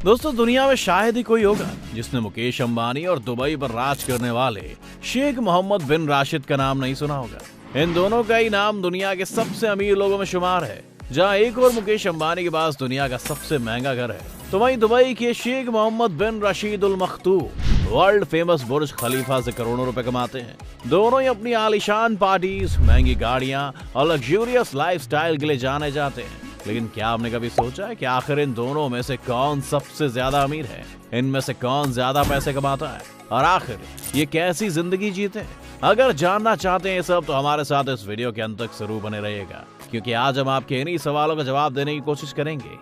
दोस्तों, दुनिया में शायद ही कोई होगा जिसने मुकेश अंबानी और दुबई पर राज करने वाले शेख मोहम्मद बिन राशिद का नाम नहीं सुना होगा। इन दोनों का ही नाम दुनिया के सबसे अमीर लोगों में शुमार है। जहां एक और मुकेश अंबानी के पास दुनिया का सबसे महंगा घर है, तो वहीं दुबई के शेख मोहम्मद बिन रशीद अल मखतूम वर्ल्ड फेमस बुर्ज खलीफा से करोड़ों रुपए कमाते हैं। दोनों ही अपनी आलीशान पार्टीज, महंगी गाड़ियां और लग्जूरियस लाइफस्टाइल के लिए जाने जाते हैं। लेकिन क्या आपने कभी सोचा है कि आखिर इन दोनों में से कौन सबसे ज्यादा अमीर है? इनमें से कौन ज्यादा पैसे कमाता है और आखिर ये कैसी जिंदगी जीते हैं? अगर जानना चाहते हैं ये सब, तो हमारे साथ इस वीडियो के अंत तक जरूर बने रहिएगा, क्योंकि आज हम आपके इन्हीं सवालों का जवाब देने की कोशिश करेंगे।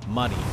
मनी।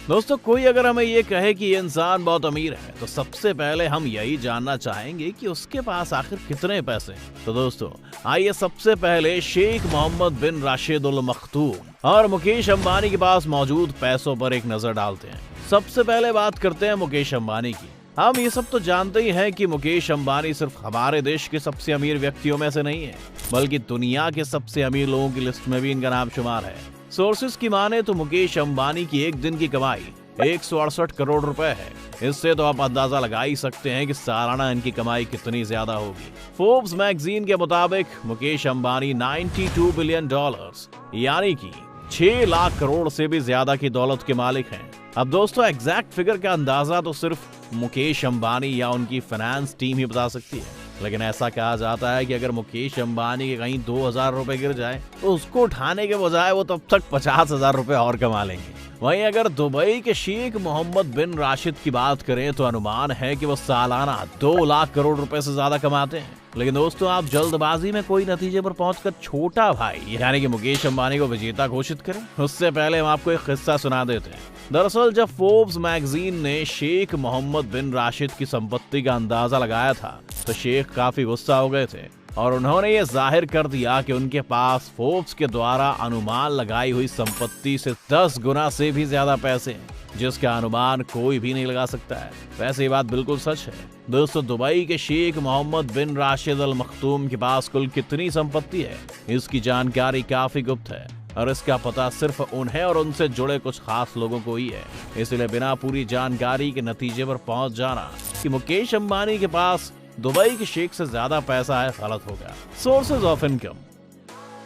दोस्तों, कोई अगर हमें ये कहे कि ये इंसान बहुत अमीर है, तो सबसे पहले हम यही जानना चाहेंगे कि उसके पास आखिर कितने पैसे हैं। तो दोस्तों, आइए सबसे पहले शेख मोहम्मद बिन राशिद अल मखतूम और मुकेश अंबानी के पास मौजूद पैसों पर एक नजर डालते हैं। सबसे पहले बात करते हैं मुकेश अंबानी की। हम ये सब तो जानते ही हैं कि मुकेश अंबानी सिर्फ हमारे देश के सबसे अमीर व्यक्तियों में से नहीं है, बल्कि दुनिया के सबसे अमीर लोगों की लिस्ट में भी इनका नाम शुमार है। सोर्सेस की माने तो मुकेश अंबानी की एक दिन की कमाई 168 करोड़ रुपए है। इससे तो आप अंदाजा लगा ही सकते हैं कि सालाना इनकी कमाई कितनी ज्यादा होगी। फोर्ब्स मैगजीन के मुताबिक मुकेश अंबानी 92 बिलियन डॉलर्स यानी कि 6 लाख करोड़ से भी ज्यादा की दौलत के मालिक हैं। अब दोस्तों, एग्जैक्ट फिगर का अंदाजा तो सिर्फ मुकेश अंबानी या उनकी फाइनेंस टीम ही बता सकती है, लेकिन ऐसा कहा जाता है कि अगर मुकेश अंबानी के कहीं 2000 रुपए गिर जाए, तो उसको उठाने के बजाय वो तब तक 50,000 रुपए और कमा लेंगे। वहीं अगर दुबई के शेख मोहम्मद बिन राशिद की बात करें, तो अनुमान है कि वो सालाना 2 लाख करोड़ रुपए से ज्यादा कमाते हैं। लेकिन दोस्तों, आप जल्दबाजी में कोई नतीजे पर पहुंचकर छोटा भाई यानी कि मुकेश अंबानी को विजेता घोषित करें, उससे पहले हम आपको एक किस्सा सुना देते हैं। दरअसल जब फोर्ब्स मैगजीन ने शेख मोहम्मद बिन राशिद की संपत्ति का अंदाजा लगाया था, तो शेख काफी गुस्सा हो गए थे और उन्होंने ये जाहिर कर दिया कि उनके पास फोर्ब्स के द्वारा अनुमान लगाई हुई संपत्ति से 10 गुना से भी ज्यादा पैसे हैं, जिसका अनुमान कोई भी नहीं लगा सकता है। वैसे ये बात बिल्कुल सच है। दोस्तों, दुबई के शेख मोहम्मद बिन राशिद अल मखतूम के पास कुल कितनी संपत्ति है, इसकी जानकारी काफी गुप्त है और इसका पता सिर्फ उन्हें और उनसे जुड़े कुछ खास लोगों को ही है। इसलिए बिना पूरी जानकारी के नतीजे पर पहुंच जाना कि मुकेश अंबानी के पास दुबई के शेख से ज्यादा पैसा है, गलत होगा। Sources of income.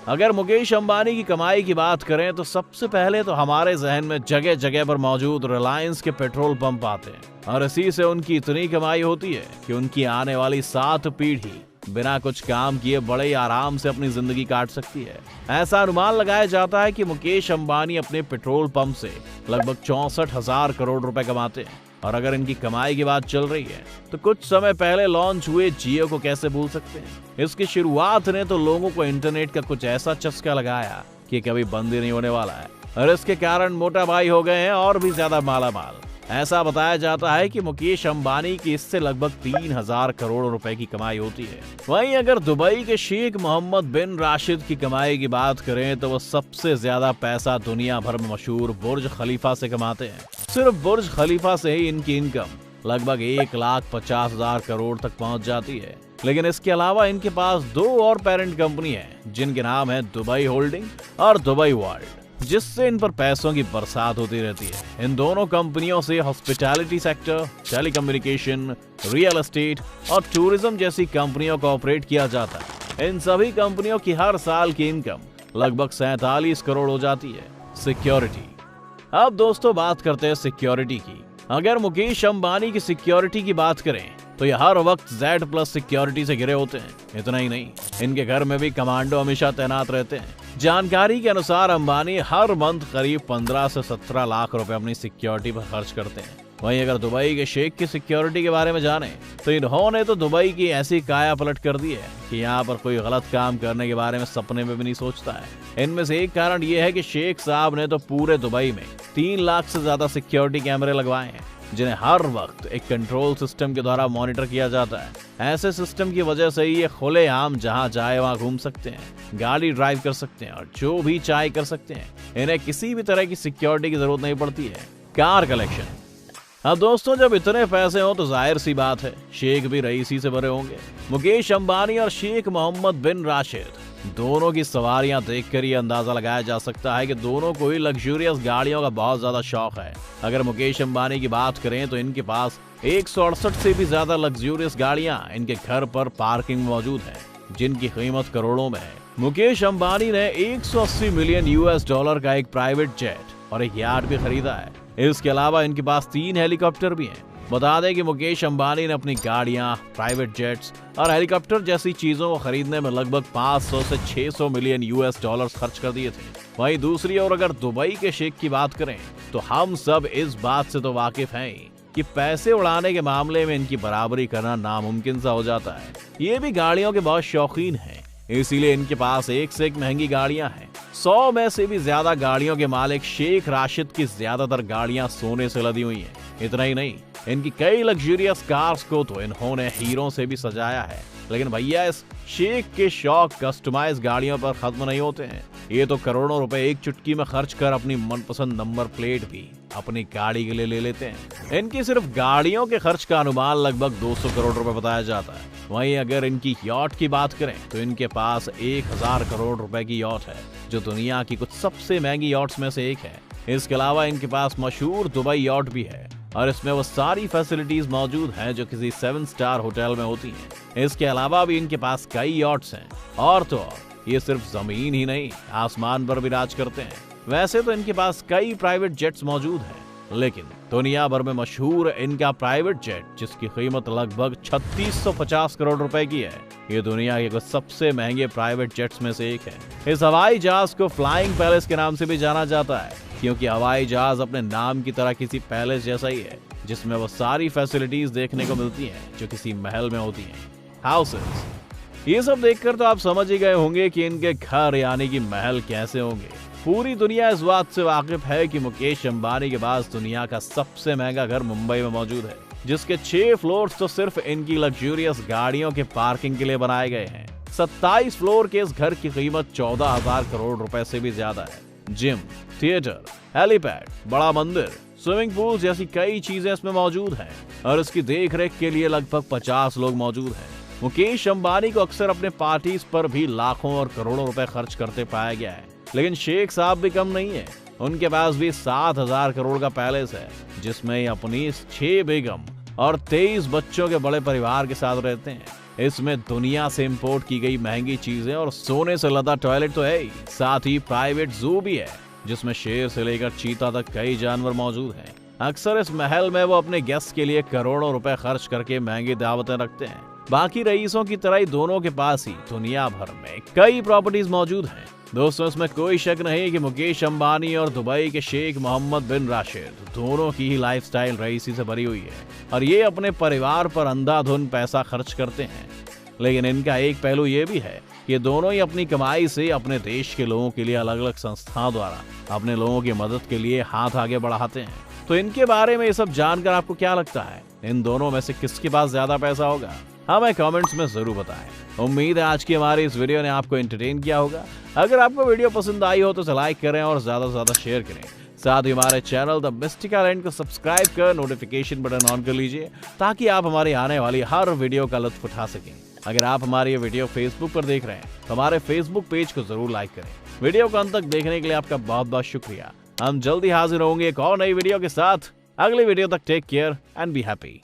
अगर मुकेश अंबानी की कमाई की बात करें, तो सबसे पहले तो हमारे जहन में जगह जगह पर मौजूद रिलायंस के पेट्रोल पंप आते हैं और इसी से उनकी इतनी कमाई होती है कि उनकी आने वाली 7 पीढ़ी बिना कुछ काम किए बड़े ही आराम से अपनी जिंदगी काट सकती है। ऐसा अनुमान लगाया जाता है कि मुकेश अंबानी अपने पेट्रोल पंप से लगभग 64,000 करोड़ रुपए कमाते हैं। और अगर इनकी कमाई की बात चल रही है, तो कुछ समय पहले लॉन्च हुए जियो को कैसे भूल सकते हैं। इसकी शुरुआत ने तो लोगों को इंटरनेट का कुछ ऐसा चस्का लगाया कि कभी बंद ही नहीं होने वाला है और इसके कारण मोटा भाई हो गए हैं और भी ज्यादा मालामाल। ऐसा बताया जाता है कि मुकेश अंबानी की इससे लगभग 3000 करोड़ रुपए की कमाई होती है। वहीं अगर दुबई के शेख मोहम्मद बिन राशिद की कमाई की बात करें, तो वो सबसे ज्यादा पैसा दुनिया भर में मशहूर बुर्ज खलीफा से कमाते हैं। सिर्फ बुर्ज खलीफा से ही इनकी इनकम लगभग 1,50,000 करोड़ तक पहुंच जाती है। लेकिन इसके अलावा इनके पास 2 और पेरेंट कंपनी है, जिनके नाम है दुबई होल्डिंग और दुबई वर्ल्ड, जिससे इन पर पैसों की बरसात होती रहती है। इन दोनों कंपनियों से hospitality sector, telecommunication, real estate और टूरिज्म जैसी कंपनियों को ऑपरेट किया जाता है। इन सभी कंपनियों की हर साल की इनकम लगभग 47 करोड़ हो जाती है। सिक्योरिटी। अब दोस्तों, बात करते हैं सिक्योरिटी की। अगर मुकेश अंबानी की सिक्योरिटी की बात करें, तो ये हर वक्त Z+ सिक्योरिटी से घिरे होते हैं। इतना ही नहीं, इनके घर में भी कमांडो हमेशा तैनात रहते हैं। जानकारी के अनुसार अंबानी हर मंथ करीब 15 से 17 लाख रुपए अपनी सिक्योरिटी पर खर्च करते हैं। वहीं अगर दुबई के शेख की सिक्योरिटी के बारे में जाने, तो इन्होंने तो दुबई की ऐसी काया पलट कर दी है कि यहाँ पर कोई गलत काम करने के बारे में सपने में भी नहीं सोचता है। इनमें से एक कारण ये है कि शेख साहब ने तो पूरे दुबई में 3 लाख से ज्यादा सिक्योरिटी कैमरे लगवाए हैं, जिन्हें हर वक्त एक कंट्रोल सिस्टम के द्वारा मॉनिटर किया जाता है। ऐसे सिस्टम की वजह से ही ये खुलेआम जहां चाहे वहां घूम सकते हैं, गाड़ी ड्राइव कर सकते हैं और जो भी चाहे कर सकते हैं। इन्हें किसी भी तरह की सिक्योरिटी की जरूरत नहीं पड़ती है। Car collection. अब दोस्तों, जब इतने पैसे हो तो जाहिर सी बात है शेख भी रईसी से भरे होंगे। मुकेश अंबानी और शेख मोहम्मद बिन राशिद दोनों की सवारियां देखकर ये अंदाजा लगाया जा सकता है कि दोनों को ही लग्जूरियस गाड़ियों का बहुत ज्यादा शौक है। अगर मुकेश अंबानी की बात करें तो इनके पास 168 से भी ज्यादा लग्जूरियस गाड़ियां इनके घर पर पार्किंग में मौजूद है, जिनकी कीमत करोड़ों में है। मुकेश अंबानी ने 180 मिलियन US डॉलर का एक प्राइवेट जेट और एक यार्ड भी खरीदा है। इसके अलावा इनके पास 3 हेलीकॉप्टर भी हैं। बता दें कि मुकेश अंबानी ने अपनी गाड़ियां, प्राइवेट जेट्स और हेलीकॉप्टर जैसी चीजों को खरीदने में लगभग 500 से 600 मिलियन US डॉलर खर्च कर दिए थे। वहीं दूसरी ओर अगर दुबई के शेख की बात करें तो हम सब इस बात से तो वाकिफ हैं कि पैसे उड़ाने के मामले में इनकी बराबरी करना नामुमकिन सा हो जाता है। ये भी गाड़ियों के बहुत शौकीन हैं, इसीलिए इनके पास एक से एक महंगी गाड़ियां हैं। 100 में से भी ज्यादा गाड़ियों के मालिक शेख राशिद की ज्यादातर गाड़ियां सोने से लदी हुई हैं। इतना ही नहीं, इनकी कई लग्जूरियस कार्स को तो इन्होंने हीरों से भी सजाया है। लेकिन भैया, इस शेख के शौक कस्टमाइज गाड़ियों पर खत्म नहीं होते हैं। ये तो करोड़ों रुपए एक चुटकी में खर्च कर अपनी मनपसंद नंबर प्लेट भी अपनी गाड़ी के लिए ले लेते हैं। इनकी सिर्फ गाड़ियों के खर्च का अनुमान लगभग 200 करोड़ रुपए बताया जाता है। वहीं अगर इनकी यॉट की बात करें तो इनके पास 1000 करोड़ रुपए की यॉट है, जो दुनिया की कुछ सबसे महंगी यॉट्स में से एक है। इसके अलावा इनके पास मशहूर दुबई यॉट भी है और इसमें वो सारी फैसिलिटीज मौजूद हैं जो किसी 7 स्टार होटल में होती हैं। इसके अलावा भी इनके पास कई यॉट्स हैं और तो और ये सिर्फ जमीन ही नहीं, आसमान पर भी राज करते हैं। वैसे तो इनके पास कई प्राइवेट जेट्स मौजूद हैं, लेकिन दुनिया भर में मशहूर इनका प्राइवेट जेट, जिसकी कीमत लगभग 3650 करोड़ रुपए की है, ये दुनिया के कुछ सबसे महंगे प्राइवेट जेट्स में से एक है। इस हवाई जहाज को फ्लाइंग पैलेस के नाम से भी जाना जाता है, क्योंकि हवाई जहाज अपने नाम की तरह किसी पैलेस जैसा ही है, जिसमें वो सारी फैसिलिटीज देखने को मिलती हैं जो किसी महल में होती हैं, हाउसेस। ये सब देखकर तो आप समझ ही गए होंगे कि इनके घर यानी कि महल कैसे होंगे। पूरी दुनिया इस बात से वाकिफ है कि मुकेश अंबानी के पास दुनिया का सबसे महंगा घर मुंबई में मौजूद है, जिसके 6 फ्लोर्स तो सिर्फ इनकी लग्जूरियस गाड़ियों के पार्किंग के लिए बनाए गए हैं। 27 फ्लोर के इस घर की कीमत 14,000 करोड़ रुपए से भी ज्यादा है। जिम, थिएटर, हेलीपैड, बड़ा मंदिर, स्विमिंग पूल जैसी कई चीजें इसमें मौजूद हैं और इसकी देखरेख के लिए लगभग 50 लोग मौजूद हैं। मुकेश अंबानी को अक्सर अपने पार्टीज पर भी लाखों और करोड़ों रुपए खर्च करते पाया गया है, लेकिन शेख साहब भी कम नहीं है। उनके पास भी 7000 करोड़ का पैलेस है, जिसमें अपनी 6 बेगम और 23 बच्चों के बड़े परिवार के साथ रहते हैं। इसमें दुनिया से इंपोर्ट की गई महंगी चीजें और सोने से लदा टॉयलेट तो है ही, साथ ही प्राइवेट जू भी है, जिसमें शेर से लेकर चीता तक कई जानवर मौजूद हैं। अक्सर इस महल में वो अपने गेस्ट के लिए करोड़ों रुपए खर्च करके महंगी दावतें रखते हैं। बाकी रईसों की तरह ही दोनों के पास ही दुनिया भर में कई प्रॉपर्टीज मौजूद हैं। दोस्तों, इसमें कोई शक नहीं कि मुकेश अंबानी और दुबई के शेख मोहम्मद बिन राशिद दोनों की ही लाइफस्टाइल रईसी से भरी हुई है और ये अपने परिवार पर अंधाधुन पैसा खर्च करते हैं। लेकिन इनका एक पहलू ये भी है कि दोनों ही अपनी कमाई से अपने देश के लोगों के लिए अलग अलग संस्थाओं द्वारा अपने लोगों की मदद के लिए हाथ आगे बढ़ाते हैं। तो इनके बारे में ये सब जानकर आपको क्या लगता है? इन दोनों में से किसके पास ज्यादा पैसा होगा? हमें कमेंट्स में जरूर बताएं। उम्मीद है आज की हमारी इस वीडियो ने आपको एंटरटेन किया होगा। अगर आपको वीडियो पसंद आई हो तो लाइक करें और ज्यादा से ज्यादा शेयर करें। साथ ही हमारे चैनल द मिस्टिक आइलैंड को सब्सक्राइब कर नोटिफिकेशन बटन ऑन कर लीजिए, ताकि आप हमारी आने वाली हर वीडियो का लुत्फ उठा सकें। अगर आप हमारी ये वीडियो फेसबुक पर देख रहे हैं तो हमारे फेसबुक पेज को जरूर लाइक करें। वीडियो को अंत तक देखने के लिए आपका बहुत बहुत शुक्रिया। हम जल्दी हाजिर होंगे एक और नई वीडियो के साथ। अगली वीडियो तक take care and be happy.